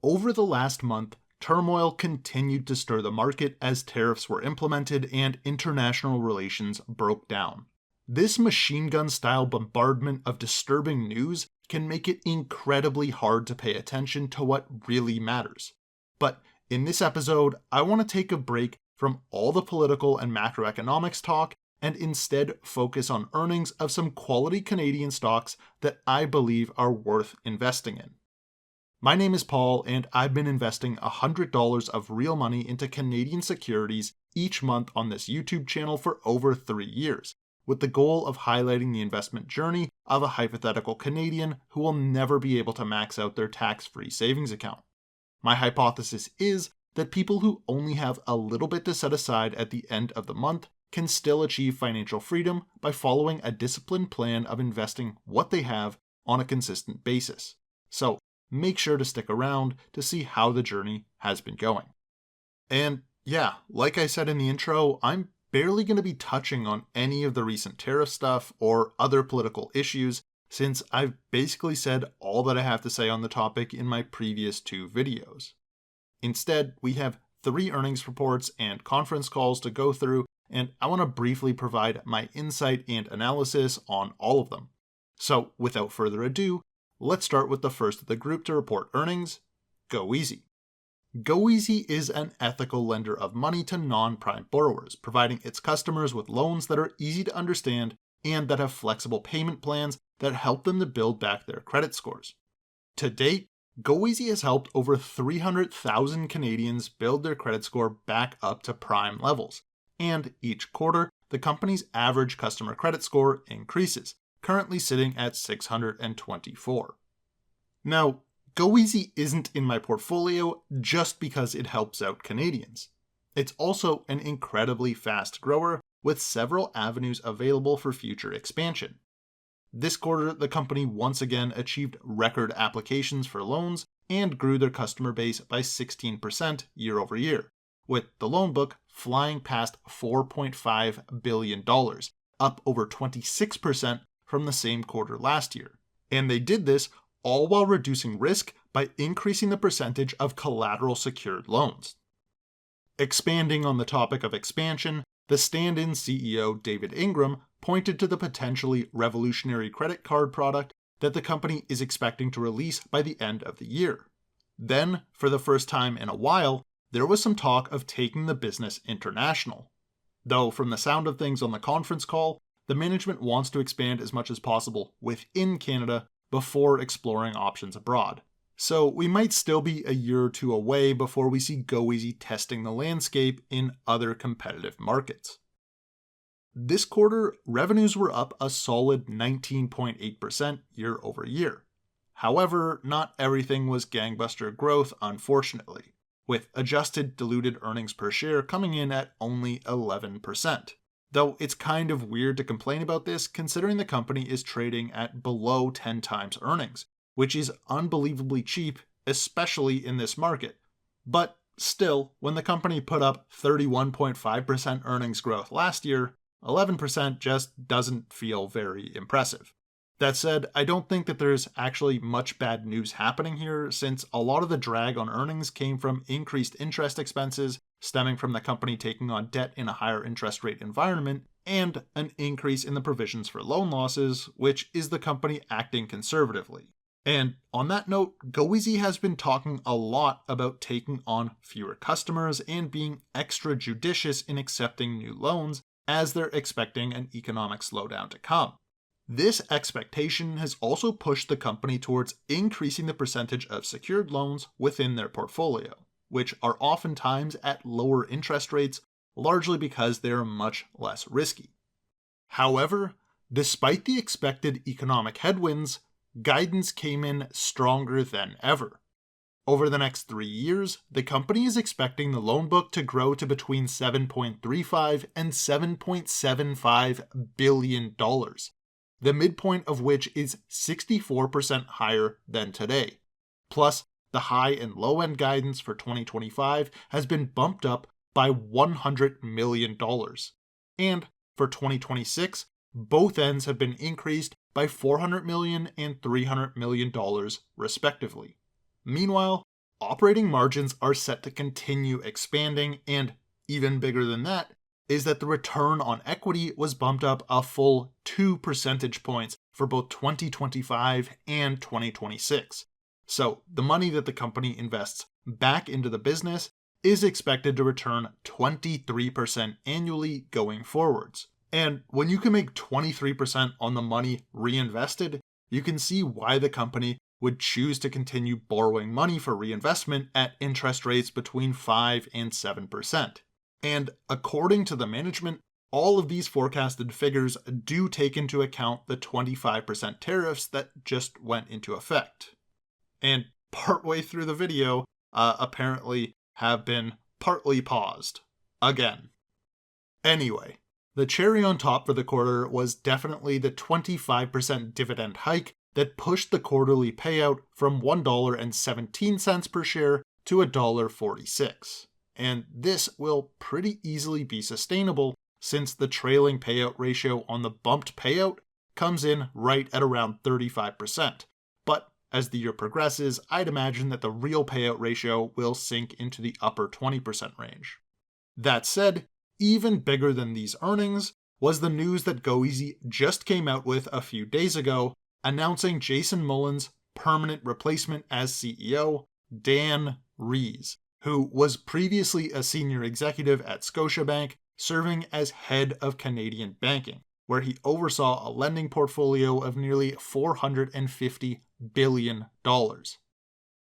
Over the last month, turmoil continued to stir the market as tariffs were implemented and international relations broke down. This machine gun style bombardment of disturbing news can make it incredibly hard to pay attention to what really matters. But in this episode, I want to take a break from all the political and macroeconomics talk and instead focus on earnings of some quality Canadian stocks that I believe are worth investing in. My name is Paul, and I've been investing $100 of real money into Canadian securities each month on this YouTube channel for over 3 years, with the goal of highlighting the investment journey of a hypothetical Canadian who will never be able to max out their tax-free savings account. My hypothesis is that people who only have a little bit to set aside at the end of the month can still achieve financial freedom by following a disciplined plan of investing what they have on a consistent basis. So make sure to stick around to see how the journey has been going. And yeah, like I said in the intro, I'm barely going to be touching on any of the recent tariff stuff or other political issues, since I've basically said all that I have to say on the topic in my previous 2 videos. Instead, we have 3 earnings reports and conference calls to go through, and I want to briefly provide my insight and analysis on all of them. So without further ado, let's start with the first of the group to report earnings, goeasy. goeasy is an ethical lender of money to non-prime borrowers, providing its customers with loans that are easy to understand and that have flexible payment plans that help them to build back their credit scores. To date, goeasy has helped over 300,000 Canadians build their credit score back up to prime levels, and each quarter, the company's average customer credit score increases, currently sitting at 624. Now, goeasy isn't in my portfolio just because it helps out Canadians. It's also an incredibly fast grower with several avenues available for future expansion. This quarter, the company once again achieved record applications for loans and grew their customer base by 16% year over year, with the loan book flying past $4.5 billion, up over 26% from the same quarter last year. And they did this all while reducing risk by increasing the percentage of collateral secured loans. Expanding on the topic of expansion, the stand-in CEO David Ingram pointed to the potentially revolutionary credit card product that the company is expecting to release by the end of the year. Then, for the first time in a while, there was some talk of taking the business international. Though from the sound of things on the conference call, the management wants to expand as much as possible within Canada before exploring options abroad. So we might still be a year or 2 away before we see goeasy testing the landscape in other competitive markets. This quarter, revenues were up a solid 19.8% year over year. However, not everything was gangbuster growth, unfortunately, with adjusted diluted earnings per share coming in at only 11%. Though it's kind of weird to complain about this considering the company is trading at below 10 times earnings, which is unbelievably cheap, especially in this market. But still, when the company put up 31.5% earnings growth last year, 11% just doesn't feel very impressive. That said, I don't think that there's actually much bad news happening here, since a lot of the drag on earnings came from increased interest expenses stemming from the company taking on debt in a higher interest rate environment, and an increase in the provisions for loan losses, which is the company acting conservatively. And on that note, goeasy has been talking a lot about taking on fewer customers and being extra judicious in accepting new loans as they're expecting an economic slowdown to come. This expectation has also pushed the company towards increasing the percentage of secured loans within their portfolio, which are oftentimes at lower interest rates, largely because they are much less risky. However, despite the expected economic headwinds, guidance came in stronger than ever. Over the next 3 years, the company is expecting the loan book to grow to between $7.35 and $7.75 billion, the midpoint of which is 64% higher than today. Plus, the high and low end guidance for 2025 has been bumped up by $100 million. And for 2026, both ends have been increased by $400 million and $300 million respectively. Meanwhile, operating margins are set to continue expanding, and even bigger than that is that the return on equity was bumped up a full 2 percentage points for both 2025 and 2026. So the money that the company invests back into the business is expected to return 23% annually going forwards. And when you can make 23% on the money reinvested, you can see why the company would choose to continue borrowing money for reinvestment at interest rates between 5 and 7%. And according to the management, all of these forecasted figures do take into account the 25% tariffs that just went into effect. And partway through the video, apparently have been partly paused. Again. Anyway, the cherry on top for the quarter was definitely the 25% dividend hike that pushed the quarterly payout from $1.17 per share to $1.46. And this will pretty easily be sustainable since the trailing payout ratio on the bumped payout comes in right at around 35%. But as the year progresses, I'd imagine that the real payout ratio will sink into the upper 20% range. That said, even bigger than these earnings was the news that GoEasy just came out with a few days ago, announcing Jason Mullen's permanent replacement as CEO, Dan Rees, who was previously a senior executive at Scotiabank, serving as head of Canadian banking, where he oversaw a lending portfolio of nearly $450 billion.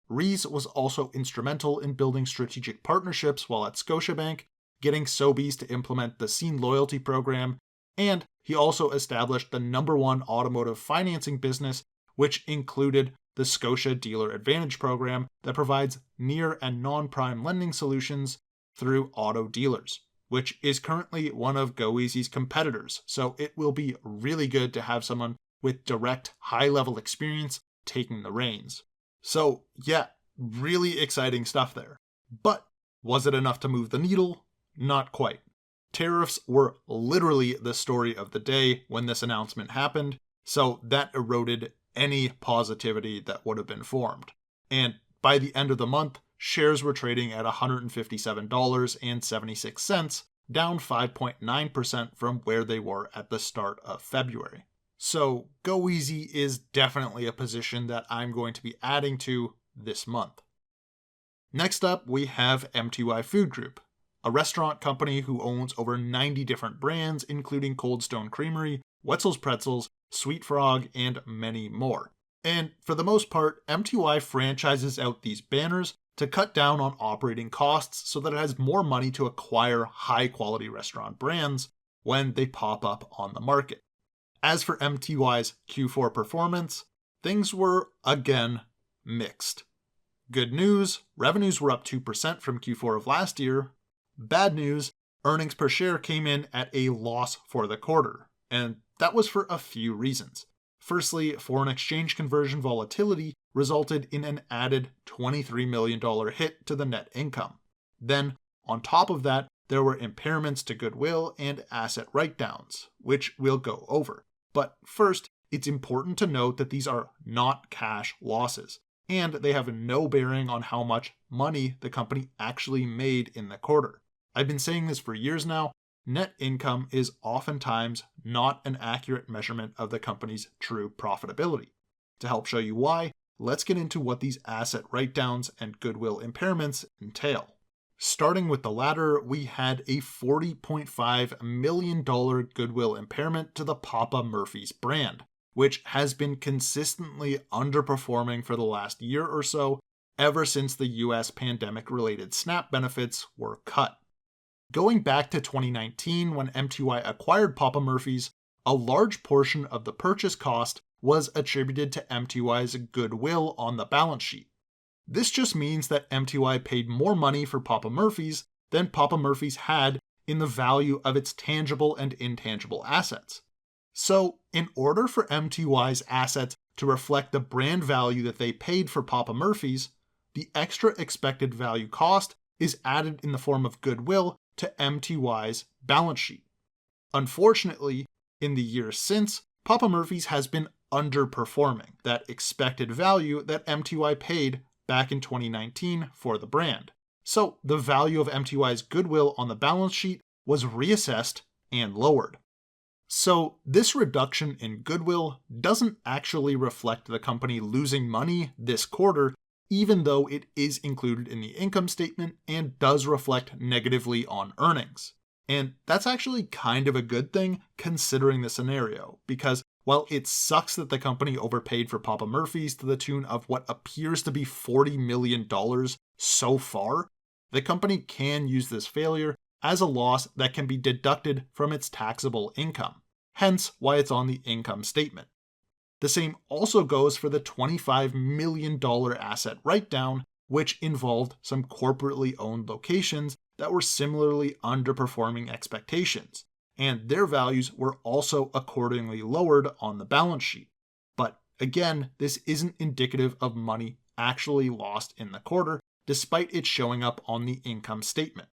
Rees was also instrumental in building strategic partnerships while at Scotiabank, getting Sobeys to implement the Scene Loyalty program, and he also established the #1 automotive financing business, which included the Scotia Dealer Advantage program that provides near and non-prime lending solutions through auto dealers, which is currently one of GoEasy's competitors, so it will be really good to have someone with direct high-level experience taking the reins. So yeah, really exciting stuff there. But was it enough to move the needle? Not quite. Tariffs were literally the story of the day when this announcement happened, so that eroded any positivity that would have been formed. And by the end of the month, shares were trading at $157.76, down 5.9% from where they were at the start of February. So GoEasy is definitely a position that I'm going to be adding to this month. Next up, we have MTY Food Group, a restaurant company who owns over 90 different brands, including Cold Stone Creamery, Wetzel's Pretzels, Sweet Frog, and many more. And for the most part, MTY franchises out these banners to cut down on operating costs so that it has more money to acquire high-quality restaurant brands when they pop up on the market. As for MTY's Q4 performance, things were, again, mixed. Good news, revenues were up 2% from Q4 of last year. Bad news, earnings per share came in at a loss for the quarter, and that was for a few reasons. Firstly, foreign exchange conversion volatility resulted in an added $23 million hit to the net income. Then, on top of that, there were impairments to goodwill and asset write-downs, which we'll go over. But first, it's important to note that these are not cash losses, and they have no bearing on how much money the company actually made in the quarter. I've been saying this for years now. Net income is oftentimes not an accurate measurement of the company's true profitability. To help show you why, let's get into what these asset write-downs and goodwill impairments entail. Starting with the latter, we had a $40.5 million goodwill impairment to the Papa Murphy's brand, which has been consistently underperforming for the last year or so, ever since the US pandemic-related SNAP benefits were cut. Going back to 2019, when MTY acquired Papa Murphy's, a large portion of the purchase cost was attributed to MTY's goodwill on the balance sheet. This just means that MTY paid more money for Papa Murphy's than Papa Murphy's had in the value of its tangible and intangible assets. So, in order for MTY's assets to reflect the brand value that they paid for Papa Murphy's, the extra expected value cost is added in the form of goodwill to MTY's balance sheet. Unfortunately, in the years since, Papa Murphy's has been underperforming that expected value that MTY paid back in 2019 for the brand. So the value of MTY's goodwill on the balance sheet was reassessed and lowered. So this reduction in goodwill doesn't actually reflect the company losing money this quarter, even though it is included in the income statement and does reflect negatively on earnings. And that's actually kind of a good thing considering the scenario, because while it sucks that the company overpaid for Papa Murphy's to the tune of what appears to be $40 million so far, the company can use this failure as a loss that can be deducted from its taxable income, hence why it's on the income statement. The same also goes for the $25 million asset write-down, which involved some corporately owned locations that were similarly underperforming expectations, and their values were also accordingly lowered on the balance sheet. But again, this isn't indicative of money actually lost in the quarter, despite it showing up on the income statement.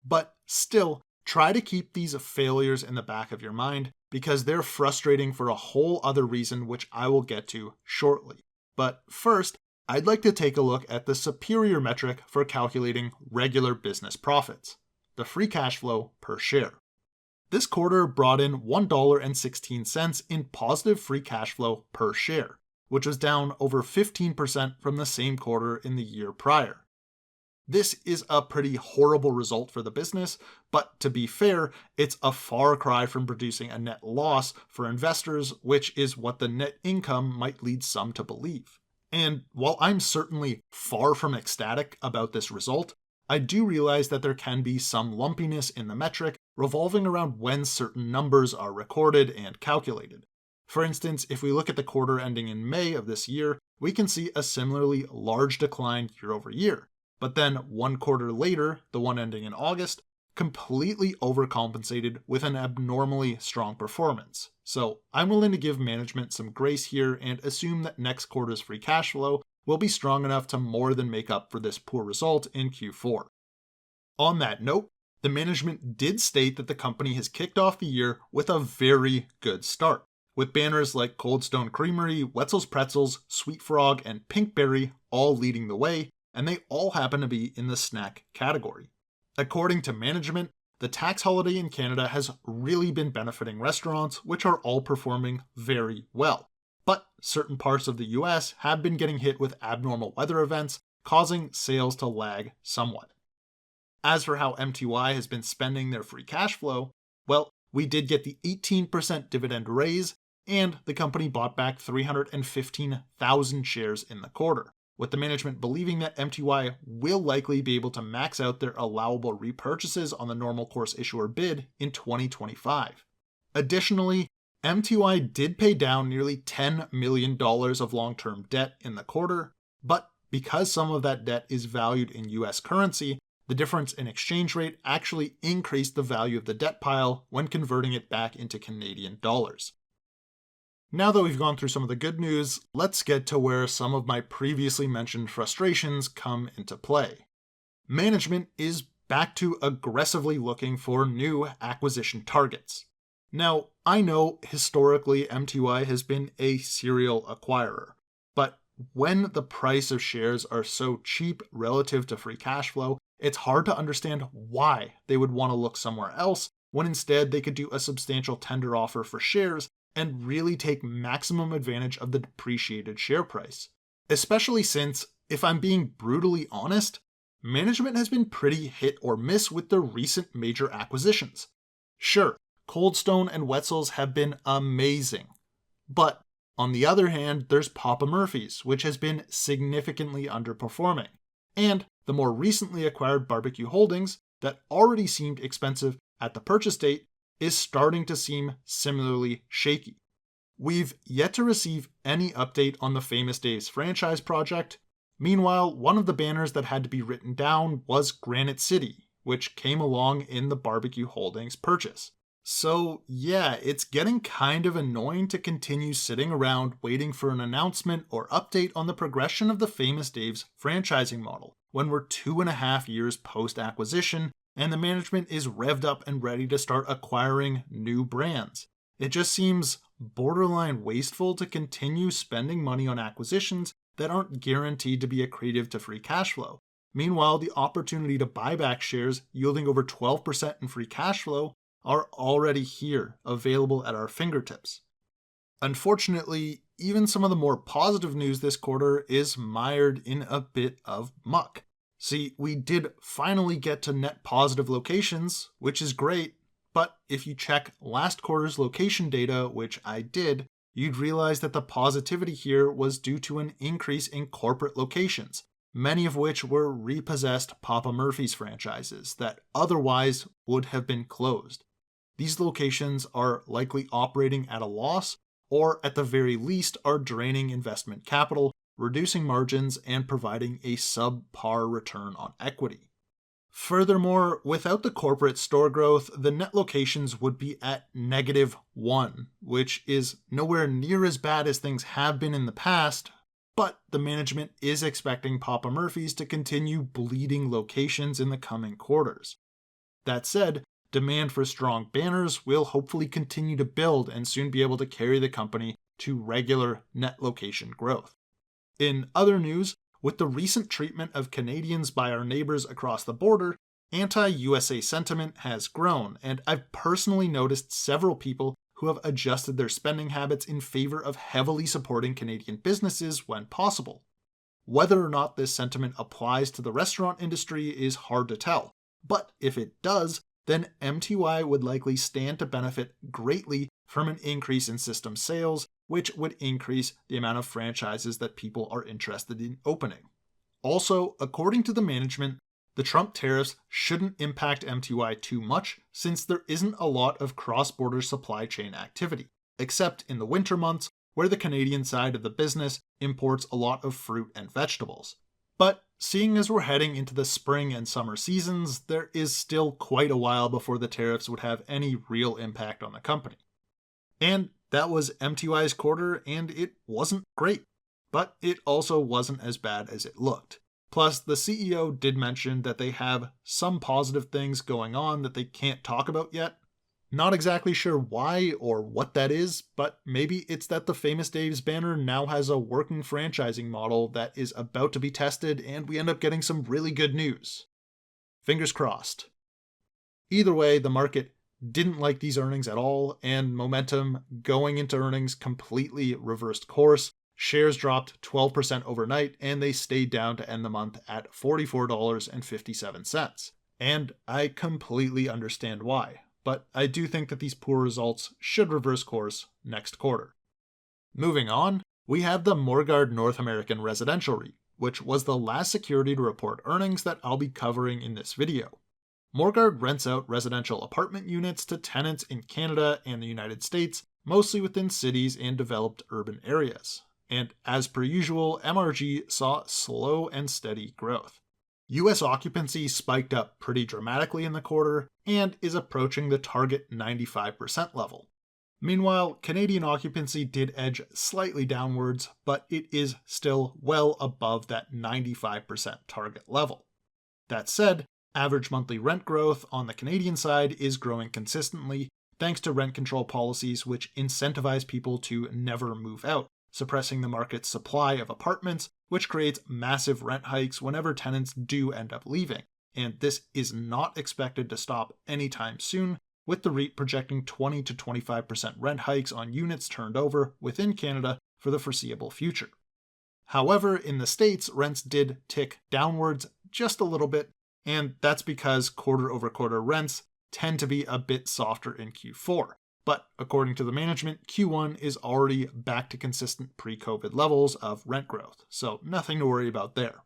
But still, try to keep these failures in the back of your mind because they're frustrating for a whole other reason which I will get to shortly. But first, I'd like to take a look at the superior metric for calculating regular business profits, the free cash flow per share. This quarter brought in $1.16 in positive free cash flow per share, which was down over 15% from the same quarter in the year prior. This is a pretty horrible result for the business, but to be fair, it's a far cry from producing a net loss for investors, which is what the net income might lead some to believe. And while I'm certainly far from ecstatic about this result, I do realize that there can be some lumpiness in the metric revolving around when certain numbers are recorded and calculated. For instance, if we look at the quarter ending in May of this year, we can see a similarly large decline year over year. But then 1 quarter later, the one ending in August, completely overcompensated with an abnormally strong performance. So I'm willing to give management some grace here and assume that next quarter's free cash flow will be strong enough to more than make up for this poor result in Q4. On that note, the management did state that the company has kicked off the year with a very good start, with banners like Cold Stone Creamery, Wetzel's Pretzels, Sweet Frog, and Pinkberry all leading the way, and they all happen to be in the snack category. According to management, the tax holiday in Canada has really been benefiting restaurants, which are all performing very well. But certain parts of the US have been getting hit with abnormal weather events, causing sales to lag somewhat. As for how MTY has been spending their free cash flow, well, we did get the 18% dividend raise, and the company bought back 315,000 shares in the quarter, with the management believing that MTY will likely be able to max out their allowable repurchases on the normal course issuer bid in 2025. Additionally, MTY did pay down nearly $10 million of long-term debt in the quarter, but because some of that debt is valued in US currency, the difference in exchange rate actually increased the value of the debt pile when converting it back into Canadian dollars. Now that we've gone through some of the good news, let's get to where some of my previously mentioned frustrations come into play. Management is back to aggressively looking for new acquisition targets. Now, I know historically MTY has been a serial acquirer, but when the price of shares are so cheap relative to free cash flow, it's hard to understand why they would want to look somewhere else when instead they could do a substantial tender offer for shares and really take maximum advantage of the depreciated share price. Especially since, if I'm being brutally honest, management has been pretty hit or miss with their recent major acquisitions. Sure, Cold Stone and Wetzel's have been amazing, but on the other hand, there's Papa Murphy's, which has been significantly underperforming, and the more recently acquired Barbecue Holdings, that already seemed expensive at the purchase date, is starting to seem similarly shaky. We've yet to receive any update on the Famous Dave's franchise project. Meanwhile, one of the banners that had to be written down was Granite City, which came along in the Barbecue Holdings purchase. So yeah, it's getting kind of annoying to continue sitting around waiting for an announcement or update on the progression of the Famous Dave's franchising model when we're 2.5 years post-acquisition and the management is revved up and ready to start acquiring new brands. It just seems borderline wasteful to continue spending money on acquisitions that aren't guaranteed to be accretive to free cash flow. Meanwhile, the opportunity to buy back shares yielding over 12% in free cash flow are already here, available at our fingertips. Unfortunately, even some of the more positive news this quarter is mired in a bit of muck. See, we did finally get to net positive locations, which is great, but if you check last quarter's location data, which I did, you'd realize that the positivity here was due to an increase in corporate locations, many of which were repossessed Papa Murphy's franchises that otherwise would have been closed. These locations are likely operating at a loss, or at the very least are draining investment capital, reducing margins, and providing a subpar return on equity. Furthermore, without the corporate store growth, the net locations would be at -1, which is nowhere near as bad as things have been in the past, but the management is expecting Papa Murphy's to continue bleeding locations in the coming quarters. That said, demand for strong banners will hopefully continue to build and soon be able to carry the company to regular net location growth. In other news, with the recent treatment of Canadians by our neighbors across the border, anti-USA sentiment has grown, and I've personally noticed several people who have adjusted their spending habits in favor of heavily supporting Canadian businesses when possible. Whether or not this sentiment applies to the restaurant industry is hard to tell, but if it does, then MTY would likely stand to benefit greatly from an increase in system sales, which would increase the amount of franchises that people are interested in opening. Also, according to the management, the Trump tariffs shouldn't impact MTY too much since there isn't a lot of cross-border supply chain activity, except in the winter months where the Canadian side of the business imports a lot of fruit and vegetables. But seeing as we're heading into the spring and summer seasons, there is still quite a while before the tariffs would have any real impact on the company. And that was MTY's quarter, and it wasn't great, but it also wasn't as bad as it looked. Plus, the CEO did mention that they have some positive things going on that they can't talk about yet. Not exactly sure why or what that is, but maybe it's that the Famous Dave's banner now has a working franchising model that is about to be tested and we end up getting some really good news. Fingers crossed. Either way, the market didn't like these earnings at all, and momentum going into earnings completely reversed course. Shares dropped 12% overnight, and they stayed down to end the month at $44.57. And I completely understand why, but I do think that these poor results should reverse course next quarter. Moving on, we have the Morguard North American Residential REIT, which was the last security to report earnings that I'll be covering in this video. Morguard rents out residential apartment units to tenants in Canada and the United States, mostly within cities and developed urban areas. And as per usual, MRG saw slow and steady growth. US occupancy spiked up pretty dramatically in the quarter and is approaching the target 95% level. Meanwhile, Canadian occupancy did edge slightly downwards, but it is still well above that 95% target level. That said, average monthly rent growth on the Canadian side is growing consistently thanks to rent control policies which incentivize people to never move out, suppressing the market's supply of apartments, which creates massive rent hikes whenever tenants do end up leaving. And this is not expected to stop anytime soon, with the REIT projecting 20 to 25% rent hikes on units turned over within Canada for the foreseeable future. However, in the States, rents did tick downwards just a little bit, and that's because quarter-over-quarter rents tend to be a bit softer in Q4. But according to the management, Q1 is already back to consistent pre-COVID levels of rent growth, so nothing to worry about there.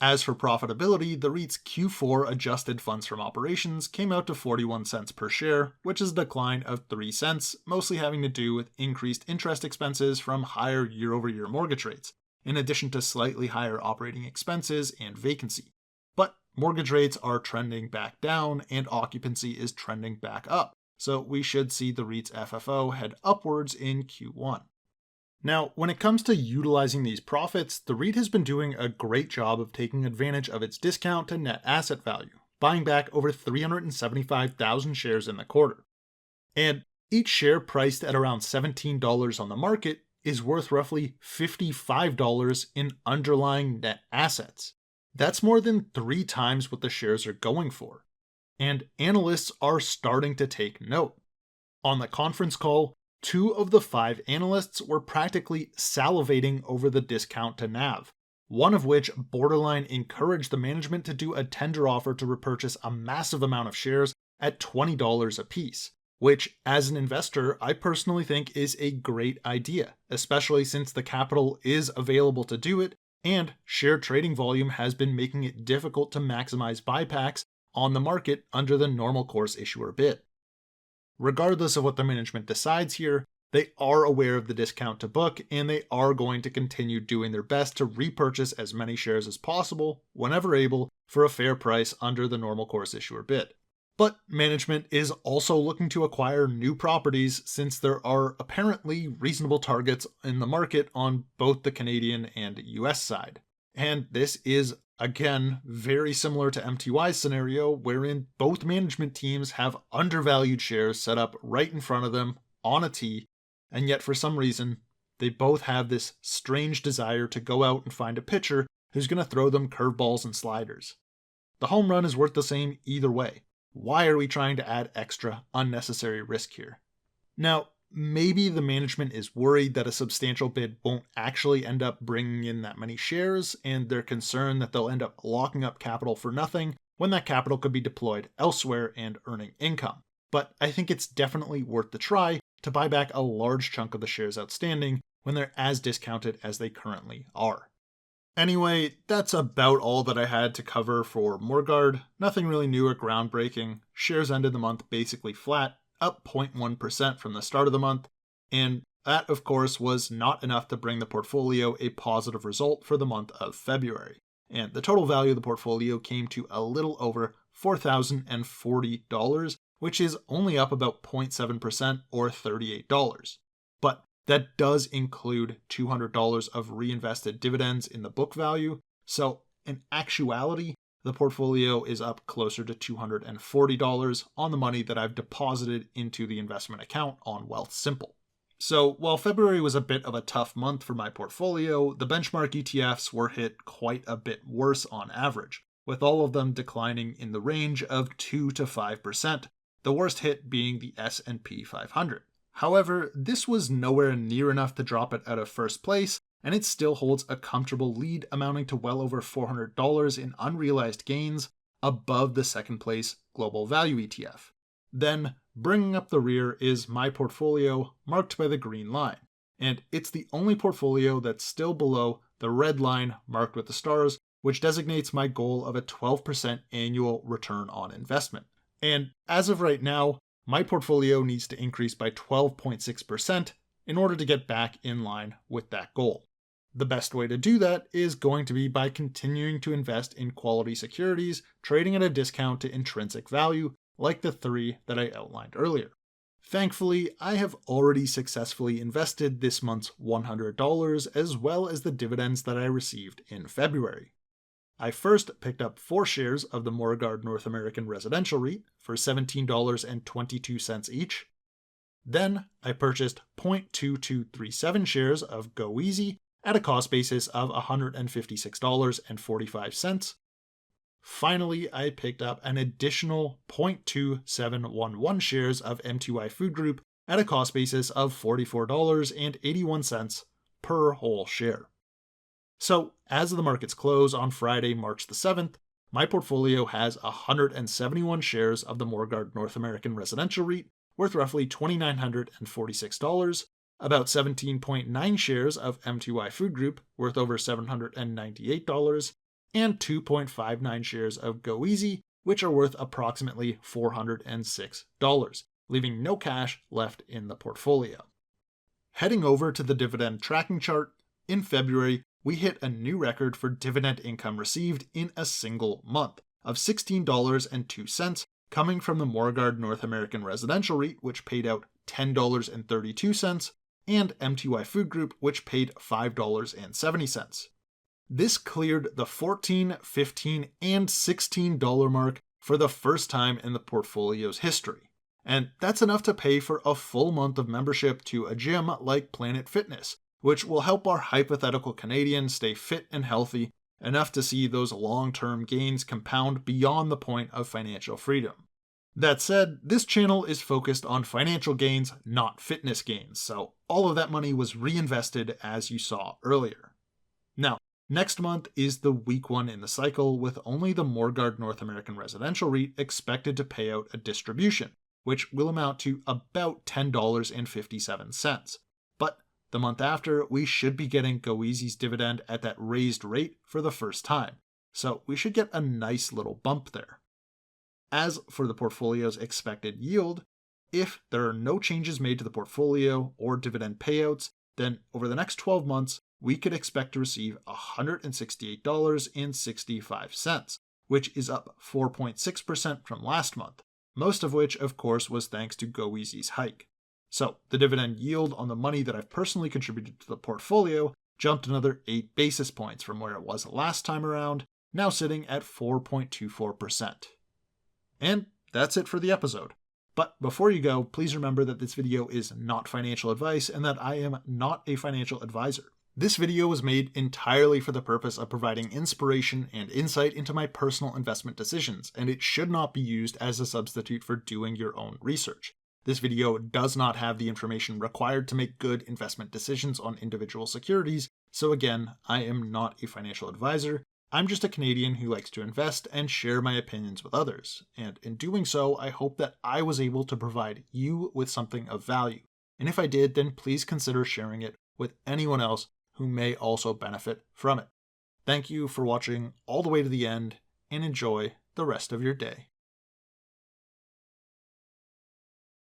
As for profitability, the REIT's Q4 adjusted funds from operations came out to 41 cents per share, which is a decline of 3 cents, mostly having to do with increased interest expenses from higher year-over-year mortgage rates, in addition to slightly higher operating expenses and vacancy. But mortgage rates are trending back down and occupancy is trending back up, so we should see the REIT's FFO head upwards in Q1. Now, when it comes to utilizing these profits, the REIT has been doing a great job of taking advantage of its discount to net asset value, buying back over 375,000 shares in the quarter. And each share priced at around $17 on the market is worth roughly $55 in underlying net assets. That's more than 3 times what the shares are going for. And analysts are starting to take note. On the conference call, 2 of the 5 analysts were practically salivating over the discount to NAV, one of which borderline encouraged the management to do a tender offer to repurchase a massive amount of shares at $20 apiece, which, as an investor, I personally think is a great idea, especially since the capital is available to do it, and share trading volume has been making it difficult to maximize buybacks on the market under the normal course issuer bid. Regardless of what the management decides here, they are aware of the discount to book, and they are going to continue doing their best to repurchase as many shares as possible, whenever able, for a fair price under the normal course issuer bid. But management is also looking to acquire new properties since there are apparently reasonable targets in the market on both the Canadian and US side. And this is, again, very similar to MTY's scenario, wherein both management teams have undervalued shares set up right in front of them on a tee, and yet for some reason, they both have this strange desire to go out and find a pitcher who's going to throw them curveballs and sliders. The home run is worth the same either way. Why are we trying to add extra unnecessary risk here? Now, maybe the management is worried that a substantial bid won't actually end up bringing in that many shares, and they're concerned that they'll end up locking up capital for nothing when that capital could be deployed elsewhere and earning income. But I think it's definitely worth the try to buy back a large chunk of the shares outstanding when they're as discounted as they currently are. Anyway, that's about all that I had to cover for Morguard. Nothing really new or groundbreaking. Shares ended the month basically flat, up 0.1% from the start of the month, and that, of course, was not enough to bring the portfolio a positive result for the month of February. And the total value of the portfolio came to a little over $4,040, which is only up about 0.7% or $38. But that does include $200 of reinvested dividends in the book value, so in actuality, the portfolio is up closer to $240 on the money that I've deposited into the investment account on Wealthsimple. So while February was a bit of a tough month for my portfolio, the benchmark ETFs were hit quite a bit worse on average, with all of them declining in the range of 2 to 5%, the worst hit being the S&P 500. However, this was nowhere near enough to drop it out of first place, and it still holds a comfortable lead amounting to well over $400 in unrealized gains above the second place Global Value ETF. Then, bringing up the rear is my portfolio marked by the green line, and it's the only portfolio that's still below the red line marked with the stars, which designates my goal of a 12% annual return on investment. And as of right now, my portfolio needs to increase by 12.6% in order to get back in line with that goal. The best way to do that is going to be by continuing to invest in quality securities, trading at a discount to intrinsic value, like the 3 that I outlined earlier. Thankfully, I have already successfully invested this month's $100 as well as the dividends that I received in February. I first picked up 4 shares of the Morguard North American Residential REIT for $17.22 each. Then I purchased 0.2237 shares of GoEasy at a cost basis of $156.45. Finally, I picked up an additional 0.2711 shares of MTY Food Group at a cost basis of $44.81 per whole share. So, as of the market's close on Friday, March the 7th, my portfolio has 171 shares of the Morguard North American Residential REIT, worth roughly $2,946, about 17.9 shares of MTY Food Group, worth over $798, and 2.59 shares of GoEasy, which are worth approximately $406, leaving no cash left in the portfolio. Heading over to the dividend tracking chart, in February, we hit a new record for dividend income received in a single month of $16.02, coming from the Morguard North American Residential REIT, which paid out $10.32, and MTY Food Group, which paid $5.70. This cleared the $14, $15, and $16 mark for the first time in the portfolio's history. And that's enough to pay for a full month of membership to a gym like Planet Fitness, which will help our hypothetical Canadian stay fit and healthy enough to see those long-term gains compound beyond the point of financial freedom. That said, this channel is focused on financial gains, not fitness gains, so all of that money was reinvested as you saw earlier. Now, next month is the weak one in the cycle, with only the Morguard North American Residential REIT expected to pay out a distribution, which will amount to about $10.57. But the month after, we should be getting goeasy's dividend at that raised rate for the first time, so we should get a nice little bump there. As for the portfolio's expected yield, if there are no changes made to the portfolio or dividend payouts, then over the next 12 months, we could expect to receive $168.65, which is up 4.6% from last month, most of which, of course, was thanks to goeasy's hike. So the dividend yield on the money that I've personally contributed to the portfolio jumped another 8 basis points from where it was last time around, now sitting at 4.24%. And that's it for the episode. But before you go, please remember that this video is not financial advice and that I am not a financial advisor. This video was made entirely for the purpose of providing inspiration and insight into my personal investment decisions, and it should not be used as a substitute for doing your own research. This video does not have the information required to make good investment decisions on individual securities, so again, I am not a financial advisor. I'm just a Canadian who likes to invest and share my opinions with others, and in doing so, I hope that I was able to provide you with something of value. And if I did, then please consider sharing it with anyone else who may also benefit from it. Thank you for watching all the way to the end, and enjoy the rest of your day.